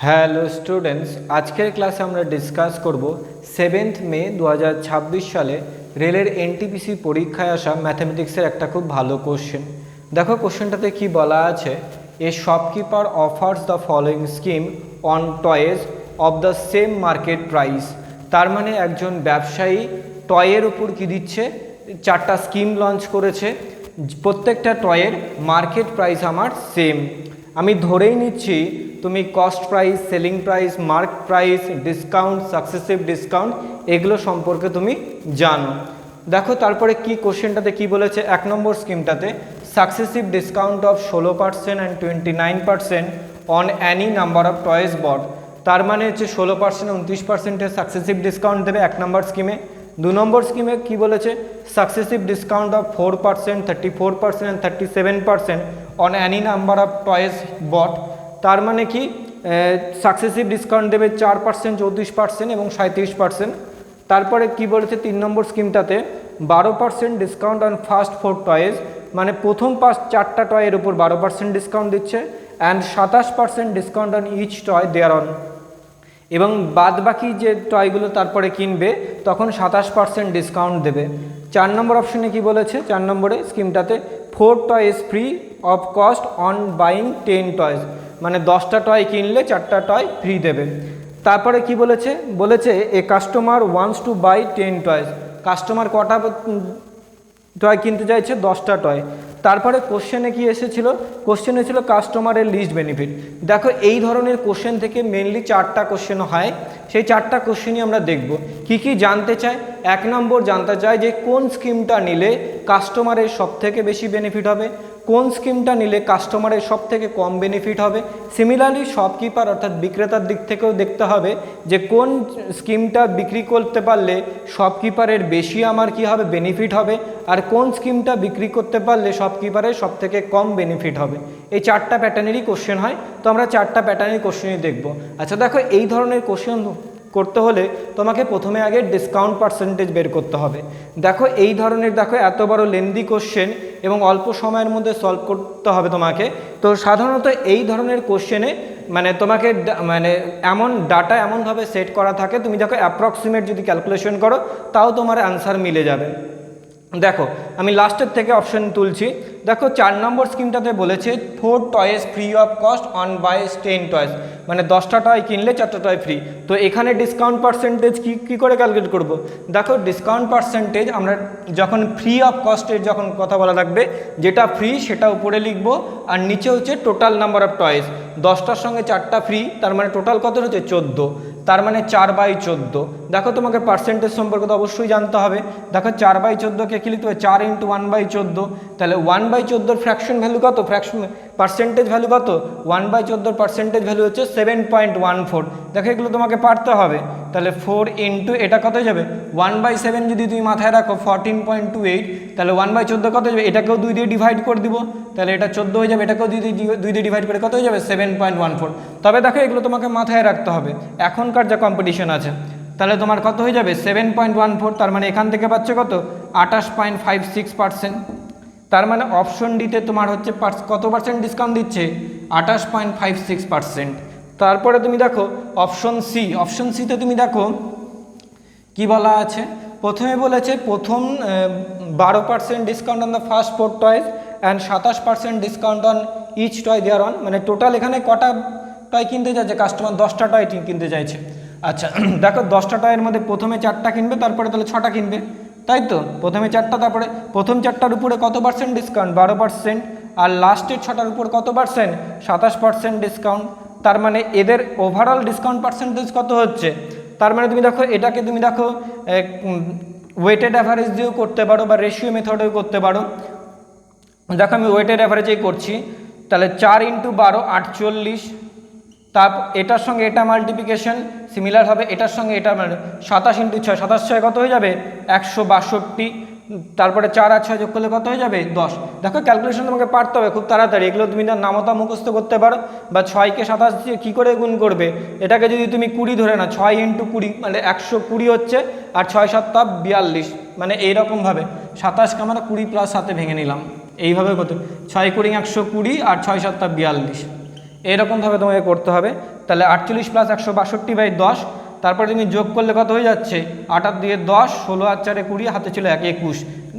Hello students, আজকের ক্লাসে আমরা ডিসকাস করব 7th মে 2026 সালে রেলের এনটিপিসি পরীক্ষায় আসা ম্যাথমেটিক্সের একটা খুব ভালো কোশ্চেন। দেখো কোশ্চেনটাতে কি বলা আছে, a shopkeeper offers the following scheme on toys of the same market price. তার মানে একজন ব্যবসায়ী টয়ের উপর কি দিচ্ছে, 4টা স্কিম লঞ্চ করেছে, প্রত্যেকটা টয়ের মার্কেট প্রাইস আমার সেম। আমি ধরেই নিচ্ছি তুমি cost price, selling price, mark price, discount, successive discount এগুলো সম্পর্কে তুমি জানো। দেখো তারপরে কি কোশ্চেনটাতে কি বলেছে, 1 নম্বর স্কিমটাতে successive discount of 16% and 29% on any number of toys bought. তার মানে হচ্ছে 16% 29%-এর সাকসেসিভ ডিসকাউন্ট দেবে 1 নম্বর স্কিমে। 2 নম্বর স্কিমে কি বলেছে, successive discount of 4%, 34% and 37% on any number of toys bought. তার মানে কি সাকসেসিভ ডিসকাউন্ট দেবে 4%, 34% এবং 37%। তারপরে কি বলেছে 3 নম্বর স্কিমটাতে 12% ডিসকাউন্ট অন ফার্স্ট 4 টয়েস, মানে প্রথম 4টা টয়ের উপর 12% ডিসকাউন্ট দিচ্ছে, and 27% discount on each toy thereon. এবং বাদ বাকি যে টয়গুলো তারপরে কিনবে তখন 27% ডিসকাউন্ট দেবে। 4 নম্বর অপশনে কি বলেছে, 4 নম্বরে স্কিমটাতে 4 toys free of cost on buying 10 toys, মানে 10টা টয় কিনলে 4টা টয় ফ্রি দেবে। তারপরে কি বলেছে, a customer wants to buy 10 toys, customer কটা টয় কিনতে চাইছে, 10টা টয়। তারপরে কোশ্চেনে কি এসেছিল, কোশ্চেনে ছিল কাস্টমারের লিস্ট বেনিফিট। দেখো এই ধরনের কোশ্চেন থেকে মেনলি 4টা কোশ্চেন হয়, সেই 4টা কোশ্চেনই আমরা দেখব। কি জানতে চাই, 1 নম্বর জানতে চাই যে কোন স্কিমটা নিলে কাস্টমারের সবথেকে বেশি বেনিফিট হবে, কোন স্কিমটা নিলে কাস্টমারের সবথেকে কম বেনিফিট হবে। সিমিলারলি শপকিপার অর্থাৎ বিক্রেতার দিক থেকেও দেখতে হবে যে কোন স্কিমটা বিক্রি করতে পারলে শপকিপারের বেশি আমার কি হবে, বেনিফিট হবে, আর কোন স্কিমটা বিক্রি করতে পারলে শপকিপারের সবথেকে কম বেনিফিট হবে। এই 4টা প্যাটার্নেরই কোশ্চেন হয়, তো আমরা 4টা প্যাটার্নের কোশ্চেনই দেখব। আচ্ছা দেখো এই ধরনের কোশ্চেন করতে হলে তোমাকে প্রথমে আগে ডিসকাউন্ট পার্সেন্টেজ বের করতে হবে। দেখো এই ধরনের, দেখো এত বড় লেন্দি কোশ্চেন এবং অল্প সময়ের মধ্যে সলভ করতে হবে তোমাকে। তো সাধারণত এই ধরনের কোশ্চেনে মানে তোমাকে মানে এমন ডাটা এমনভাবে সেট করা থাকে, তুমি দেখো অ্যাপ্রক্সিমেট যদি ক্যালকুলেশন করো তাও তোমার অ্যান্সার মিলে যাবে। দেখো আমি লাস্টের থেকে অপশন তুলছি। দেখো 4 নম্বর স্কিমটাতে বলেছে 4 toys free of cost on buys 10 toys, মানে 10টা টয় কিনলে 4টা টয় ফ্রি। তো এখানে ডিসকাউন্ট পার্সেন্টেজ কী করে ক্যালকুলেট করব। দেখো ডিসকাউন্ট পার্সেন্টেজ আমরা যখন ফ্রি অফ কস্টের যখন কথা বলা লাগবে, যেটা ফ্রি সেটা উপরে লিখব, আর নিচে হচ্ছে টোটাল নাম্বার অফ টয়েস। 10টার সঙ্গে 4টা ফ্রি, তার মানে টোটাল কত হচ্ছে 14, তার মানে 4/14। দেখো তোমাকে পার্সেন্টেজ সম্পর্কে তো অবশ্যই জানতে হবে। দেখো 4/14কে কি লিখতে হবে, 4 × 1/14, তাহলে 1/14 ফ্র্যাকশন ভ্যালু কত, ফ্র্যাকশন পার্সেন্টেজ ভ্যালু কত, 1/14 পার্সেন্টেজ ভ্যালু হচ্ছে 7.14। দেখো এগুলো তোমাকে পারতে হবে। তাহলে 4 × এটা কত হয়ে যাবে, 1/7 যদি তুমি মাথায় রাখো 14.28, তাহলে 1/14 কত হয়ে যাবে, এটাকেও 2 দিয়ে ডিভাইড করে দিব, তাহলে এটা 14 হয়ে যাবে, এটাকেও 2 দিয়ে ডিভাইড করে কত হয়ে যাবে, 7.14। তবে দেখো এগুলো তোমাকে মাথায় রাখতে হবে এখনকার যা কম্পিটিশন আছে। তাহলে তোমার কত হয়ে যাবে 7.14, তার মানে এখান থেকে পাচ্ছে কত 28.56%। তার মানে অপশন ডিতে তোমার হচ্ছে কত পার্সেন্ট ডিসকাউন্ট দিচ্ছে, 28.56%। তারপরে তুমি দেখো অপশন সিতে তুমি দেখো কি বলা আছে, প্রথমে বলেছে প্রথম 12% discount on the first 4 toys and 27% discount on each toy thereon, মানে টোটাল এখানে কটা টয় কিনতে চাইছে কাস্টমার, 10টা টয় কিনতে চাইছে। আচ্ছা দেখো 10টা টয়ের মধ্যে প্রথমে 4টা কিনবে, তারপরে তাহলে 6টা কিনবে, তাই তো, প্রথমে 4টা, তারপরে প্রথম 4টার উপরে কত পার্সেন্ট ডিসকাউন্ট, 12%, আর লাস্টের 6টার উপর কত পার্সেন্ট, 27% ডিসকাউন্ট। তার মানে এদের ওভারঅল ডিসকাউন্ট পার্সেন্টেজ কত হচ্ছে। তার মানে তুমি দেখো এটাকে তুমি দেখো ওয়েটেড অ্যাভারেজ দিয়েও করতে পারো বা রেশিও মেথডেও করতে পারো। দেখো আমি ওয়েটেড অ্যাভারেজেই করছি, তাহলে 4 × 12 48, এটার সঙ্গে এটা মাল্টিপ্লিকেশন সিমিলার হবে, এটার সঙ্গে এটা 27 × 6, 27 কত হয়ে যাবে 162, তারপরে 4 আর 6 যোগ করলে কত হয়ে যাবে 10। দেখো ক্যালকুলেশন তোমাকে পারতে হবে খুব তাড়াতাড়ি, এগুলো তুমি নামতা মুখস্থ করতে পারো, বা 6কে 27 দিয়ে কী করে গুণ করবে, এটাকে যদি তুমি 20 ধরে না, 6 × 20 মানে 120 হচ্ছে, আর 6 × 7 = 42, মানে এইরকমভাবে 27কে আমরা 20 + 7 ভেঙে নিলাম, এইভাবে কত 6 × 20 120 আর 6 × 7 = 42। এরকমভাবে তোমাকে করতে হবে। তাহলে 48 প্লাস 162/10, তারপরে তুমি যোগ করলে কত হয়ে যাচ্ছে, 8 আর 2 10, 16 আর 4 20, হাতে ছিল 1 21,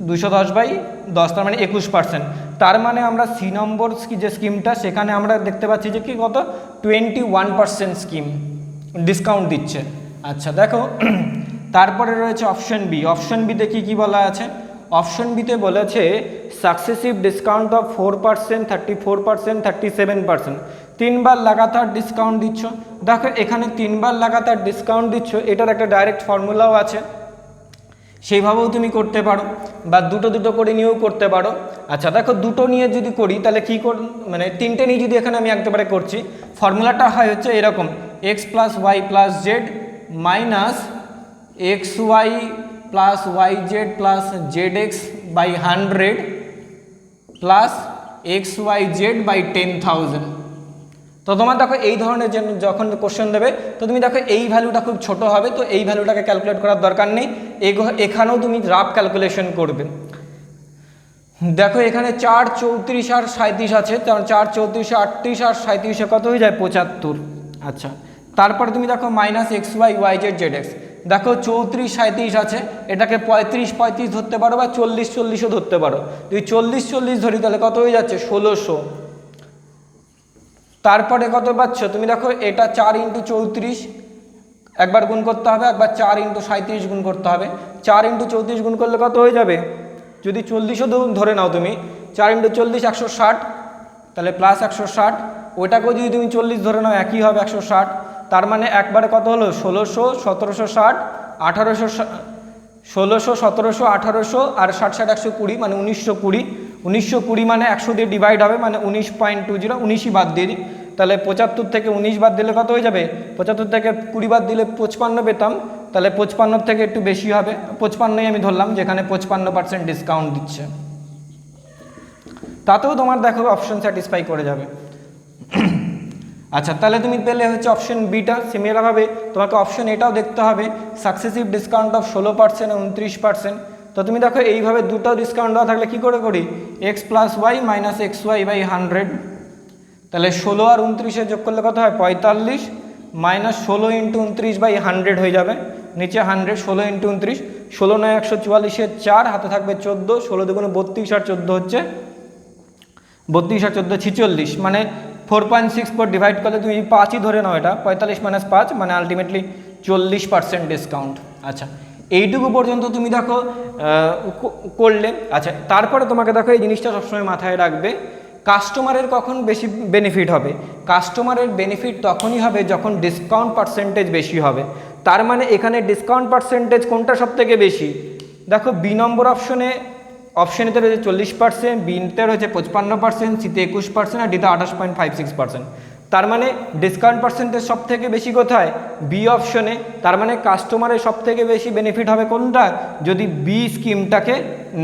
210/10, তার মানে 21%। তার মানে আমরা সি নম্বর যে স্কিমটা, সেখানে আমরা দেখতে পাচ্ছি যে কি কত 21% স্কিম ডিসকাউন্ট দিচ্ছে। আচ্ছা দেখো তারপরে রয়েছে অপশন বি। অপশন বিতে কী বলা আছে? অপশন বিতে বলেছে সাকসেসিভ ডিসকাউন্ট অফ 4%, 34%, 37%, 3বার লাগাতার ডিসকাউন্ট দিচ্ছ। দেখো এখানে 3বার লাগাতার ডিসকাউন্ট দিচ্ছ, এটার একটা ডাইরেক্ট ফর্মুলাও আছে, সেইভাবেও তুমি করতে পারো, বা দুটো দুটো করে নিয়েও করতে পারো। আচ্ছা দেখো দুটো নিয়ে যদি করি তাহলে কী মানে 3টে নিয়ে যদি এখানে আমি একেবারে করছি, ফর্মুলাটা হয় হচ্ছে এরকম, x plus y plus z minus x y plus y z plus z x by 100 plus x y z by 10,000। তো তোমার দেখো এই ধরনের যখন কোশ্চেন দেবে, তো তুমি দেখো এই ভ্যালুটা খুব ছোট হবে, তো এই ভ্যালুটাকে ক্যালকুলেট করার দরকার নেই, এখানেও তুমি রাফ ক্যালকুলেশন করবে। দেখো এখানে 4, 34 আর 37 আছে, কারণ 4, 34, 38 আর 37 কত হয়ে যায় 75। আচ্ছা তারপরে তুমি দেখো minus x y y z z x, দেখো 34, 37 আছে, এটাকে 35, 35 ধরতে পারো, বা 40, 40ও ধরতে পারো। যদি 40, 40 ধরি তাহলে কত হয়ে যাচ্ছে 1600। তারপরে কত পাচ্ছ তুমি দেখো, এটা 4 × 34 একবার গুণ করতে হবে, একবার 4 × 37 গুণ করতে হবে। 4 × 34 গুণ করলে কত হয়ে যাবে, যদি 40ও ধরে নাও তুমি, 4 × 40 160, তাহলে প্লাস 160, ওইটাকেও যদি তুমি 40 ধরে নাও একই হবে 160। তার মানে একবারে কত হলো 1600, 1760, 1800, 1600, 1700, 1800 আর 60, 60, 120, মানে 1920। 1920 মানে 100 দিয়ে ডিভাইড হবে, মানে 19.20, 19ই বাদ দিয়ে দিই, তাহলে 75 থেকে 19 বাদ দিলে কত হয়ে যাবে, 75 থেকে 20 বাদ দিলে 55 পেতাম, তাহলে 55 থেকে একটু বেশি হবে, 55ই আমি ধরলাম, যেখানে 55% ডিসকাউন্ট দিচ্ছে। তাতেও তোমার দেখো অপশন স্যাটিসফাই করে যাবে। আচ্ছা তাহলে তুমি পেলে হচ্ছে অপশন বিটা। সিমিলারভাবে তোমাকে অপশন এটাও দেখতে হবে, সাকসেসিভ ডিসকাউন্ট অফ 16% আর 29%। তো তুমি দেখো এইভাবে দুটো ডিসকাউন্ট দেওয়া থাকলে কী করে করি, x plus y minus x y by 100, তাহলে 16 আর 29 যোগ করলে কত হয় 45, মাইনাস 16 × 29/100 হয়ে যাবে, নিচে 100, 16 × 29, 16 9 144, 4 হাতে থাকবে 14, 16 দুগুণে 32 আর 14 হচ্ছে 32 আর 14 46, মানে 4.64 ডিভাইড করলে তুমি 5ই ধরে নাও, এটা 45 - 5 মানে আলটিমেটলি 40% ডিসকাউন্ট। আচ্ছা এইটুকু পর্যন্ত তুমি দেখো করলে। আচ্ছা তারপরে তোমাকে দেখো এই জিনিসটা সবসময় মাথায় রাখবে, কাস্টমারের কখন বেশি বেনিফিট হবে। কাস্টমারের বেনিফিট তখনই হবে যখন ডিসকাউন্ট পার্সেন্টেজ বেশি হবে। তার মানে এখানে ডিসকাউন্ট পার্সেন্টেজ কোনটা সবথেকে বেশি, দেখো বি নম্বর অপশনেতে রয়েছে 40%, বিতে রয়েছে 55%, সিতে 21% আর ডিতে 28.56%। তার মানে ডিসকাউন্ট পার্সেন্টেজ সব থেকে বেশি কোথায়, বি অপশনে। তার মানে কাস্টমারের সব থেকে বেশি বেনিফিট হবে কোনটা, যদি বি স্কিমটাকে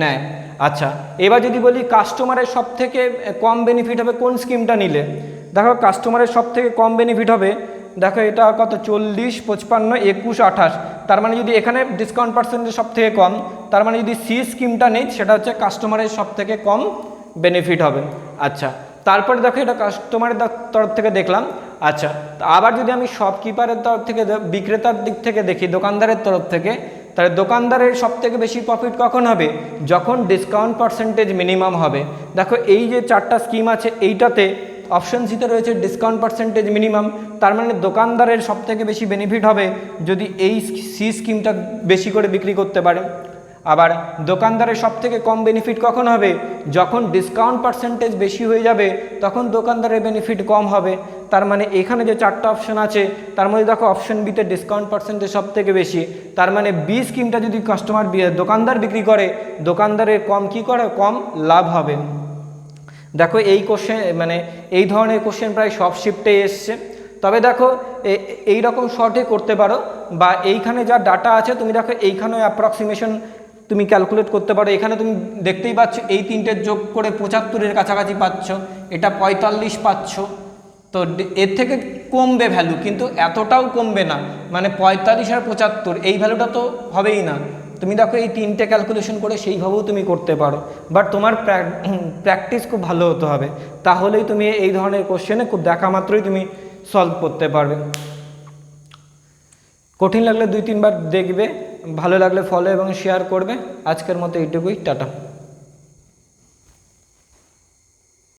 নেয়। আচ্ছা এবার যদি বলি কাস্টমারের সব থেকে কম বেনিফিট হবে কোন স্কিমটা নিলে, দেখো কাস্টমারের সব থেকে কম বেনিফিট হবে, দেখো এটা কত 40, 55, 21, 28। তার মানে যদি এখানে ডিসকাউন্ট পার্সেন্টেজ সব থেকে কম, তার মানে যদি সি স্কিমটা নেই সেটা হচ্ছে কাস্টমারের সব থেকে কম বেনিফিট হবে। আচ্ছা তারপরে দেখো এটা কাস্টমারের তরফ থেকে দেখলাম। আচ্ছা আবার যদি আমি শপকিপারের তরফ থেকে, বিক্রেতার দিক থেকে দেখি, দোকানদারের তরফ থেকে, তাহলে দোকানদারের সব থেকে বেশি প্রফিট কখন হবে, যখন ডিসকাউন্ট পার্সেন্টেজ মিনিমাম হবে। দেখো এই যে 4টা স্কিম আছে, এইটাতে অপশন সিতে রয়েছে ডিসকাউন্ট পার্সেন্টেজ মিনিমাম, তার মানে দোকানদারের সব থেকে বেশি বেনিফিট হবে যদি এই সি স্কিমটা বেশি করে বিক্রি করতে পারে। আবার দোকানদারের সব থেকে কম বেনিফিট কখন হবে, যখন ডিসকাউন্ট পার্সেন্টেজ বেশি হয়ে যাবে তখন দোকানদারের বেনিফিট কম হবে। তার মানে এখানে যে 4টা অপশন আছে তার মধ্যে দেখো অপশন বিতে ডিসকাউন্ট পার্সেন্টেজ সব থেকে বেশি, তার মানে বি স্কিমটা যদি দোকানদার বিক্রি করে, দোকানদারের কম কি করে, কম লাভ হবে। দেখো এই কোশ্চেন মানে এই ধরনের কোশ্চেন প্রায় সব শিফটেই এসছে। তবে দেখো এই রকম শর্টে করতে পারো, বা এইখানে যা ডাটা আছে তুমি দেখো এইখানে অ্যাপ্রক্সিমেশন তুমি ক্যালকুলেট করতে পারো। এখানে তুমি দেখতেই পাচ্ছ এই 3টের যোগ করে 75-এর কাছাকাছি পাচ্ছ, এটা 45 পাচ্ছ। তো এর থেকে কমবে ভ্যালু, কিন্তু এতটাও কমবে না, মানে 45 আর 75 এই ভ্যালুটা তো হবেই না, তুমি দেখো এই তিনটে ক্যালকুলেশন করে সেইভাবেও তুমি করতে পারো, বাট তোমার প্র্যাকটিস খুব ভালো হতে হবে, তাহলেই তুমি এই ধরনের কোশ্চেনে খুব দেখা মাত্রই তুমি সলভ করতে পারবে। কঠিন লাগলে 2-3 বার দেখবে, ভালো লাগলে ফলো এবং শেয়ার করবে। আজকের মতো এইটুকুই, টাটা।